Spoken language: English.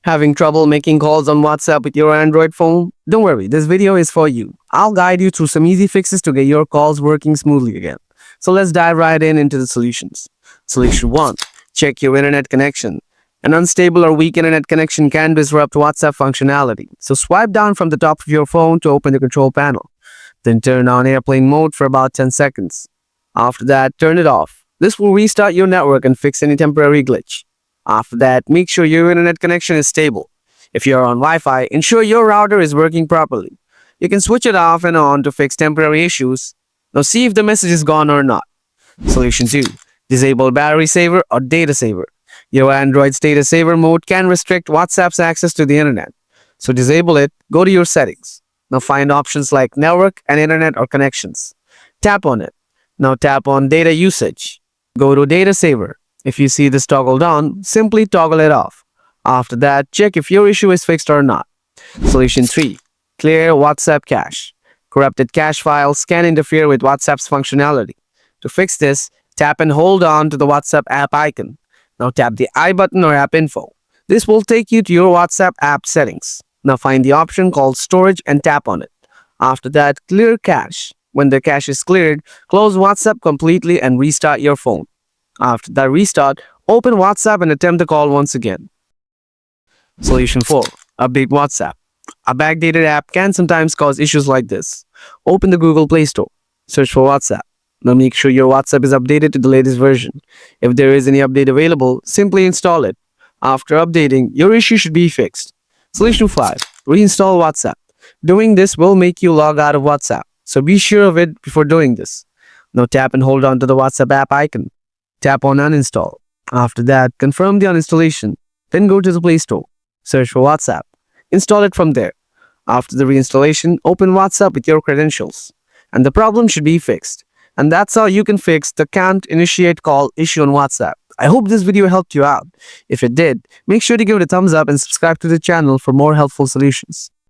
Having trouble making calls on WhatsApp with your Android phone? Don't worry, this video is for you. I'll guide you through some easy fixes to get your calls working smoothly again. So let's dive right into the solutions. Solution 1. Check your internet connection. An unstable or weak internet connection can disrupt WhatsApp functionality. So swipe down from the top of your phone to open the control panel. Then turn on airplane mode for about 10 seconds. After that, turn it off. This will restart your network and fix any temporary glitch. After that, make sure your internet connection is stable. If you're on Wi-Fi, ensure your router is working properly. You can switch it off and on to fix temporary issues. Now see if the message is gone or not. Solution 2. Disable battery saver or data saver. Your Android's data saver mode can restrict WhatsApp's access to the internet. So disable it, go to your settings. Now find options like network and internet or connections. Tap on it. Now tap on data usage. Go to data saver. If you see this toggled on, simply toggle it off. After that, check if your issue is fixed or not. Solution 3. Clear WhatsApp cache. Corrupted cache files can interfere with WhatsApp's functionality. To fix this, tap and hold on to the WhatsApp app icon. Now tap the I button or app info. This will take you to your WhatsApp app settings. Now find the option called storage and tap on it. After that, clear cache. When the cache is cleared, close WhatsApp completely and restart your phone. After that restart, open WhatsApp and attempt the call once again. Solution 4. Update WhatsApp. A backdated app can sometimes cause issues like this. Open the Google Play Store. Search for WhatsApp. Now make sure your WhatsApp is updated to the latest version. If there is any update available, simply install it. After updating, your issue should be fixed. Solution 5. Reinstall WhatsApp. Doing this will make you log out of WhatsApp, so be sure of it before doing this. Now tap and hold on to the WhatsApp app icon. Tap on uninstall. After that, confirm the uninstallation. Then go to the Play Store. Search for WhatsApp. Install it from there. After the reinstallation, open WhatsApp with your credentials. And the problem should be fixed. And that's how you can fix the can't initiate call issue on WhatsApp. I hope this video helped you out. If it did, make sure to give it a thumbs up and subscribe to the channel for more helpful solutions.